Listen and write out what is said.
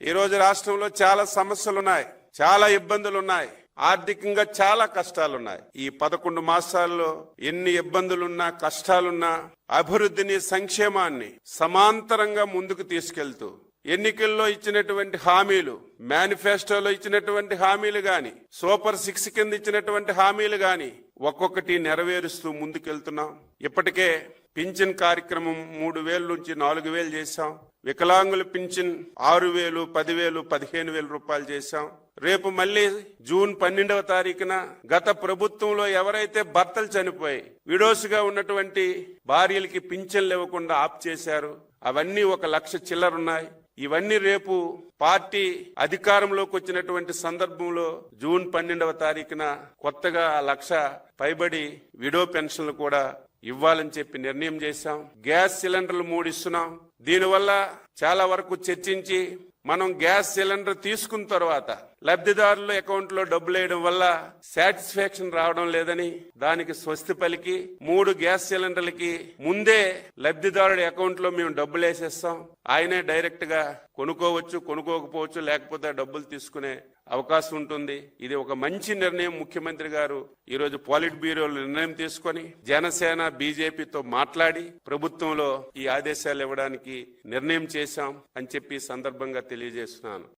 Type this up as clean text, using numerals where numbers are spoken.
ఈ రోజు రాష్ట్రంలో చాలా సమస్యలున్నాయి, చాలా ఇబ్బందులున్నాయి, ఆర్థికంగా చాలా కష్టాలున్నాయి. ఈ 11 మాసాల్లో ఎన్ని ఇబ్బందులున్నా, కష్టాలున్నా అభివృద్ధిని, సంక్షేమాన్ని సమాంతరంగా ముందుకు తీసుకెళ్తూ ఎన్నికల్లో ఇచ్చినటువంటి హామీలు, మేనిఫెస్టోలో ఇచ్చినటువంటి హామీలు గాని, సూపర్ 6 కింద ఇచ్చినటువంటి హామీలు గాని ఒక్కొక్కటి నెరవేరుస్తూ ముందుకెళ్తున్నాం. ఇప్పటికే పింఛన్ కార్యక్రమం 3,000 నుంచి 4,000 చేశాం. వికలాంగుల పింఛన్ 6,000, 10,000, 15,000 రూపాయలు చేశాం. రేపు మళ్ళీ జూన్ 12వ తారీఖున గత ప్రభుత్వంలో ఎవరైతే భర్తలు చనిపోయి విడోస్ గా ఉన్నటువంటి భార్యలకి పింఛన్లు ఇవ్వకుండా ఆప్ చేశారు, అవన్నీ 1,00,000 చిల్లరున్నాయి. ఇవన్నీ రేపు పార్టీ అధికారంలోకి వచ్చినటువంటి సందర్భంలో జూన్ 12వ తారీఖున కొత్తగా 1,00,000 పైబడి విడో పెన్షన్లు కూడా ఇవ్వాలని చెప్పి నిర్ణయం చేశాం. గ్యాస్ సిలిండర్లు 3 ఇస్తున్నాం. దీనివల్ల చాలా వరకు చర్చించి మనం గ్యాస్ సిలిండర్ తీసుకున్న తర్వాత లబ్ధిదారుల అకౌంట్ లో డబ్బులు వేయడం వల్ల సాటిస్ఫాక్షన్ రావడం లేదని దానికి స్వస్తి పలికి 3 గ్యాస్ సిలిండర్లకి ముందే లబ్ధిదారుడి అకౌంట్ లో మేము డబ్బులు వేసేస్తాం. ఆయనే డైరెక్ట్ గా కొనుక్కోవచ్చు, కొనుక్కోకపోవచ్చు, లేకపోతే డబ్బులు తీసుకునే అవకాశం ఉంటుంది. ఇది ఒక మంచి నిర్ణయం ముఖ్యమంత్రి గారు ఈరోజు పాలిట్ బ్యూరోలో నిర్ణయం తీసుకొని జనసేన, బీజేపీతో మాట్లాడి ప్రభుత్వంలో ఈ ఆదేశాలు ఇవ్వడానికి నిర్ణయం చేశాం అని చెప్పి సందర్భంగా తెలియజేస్తున్నాను.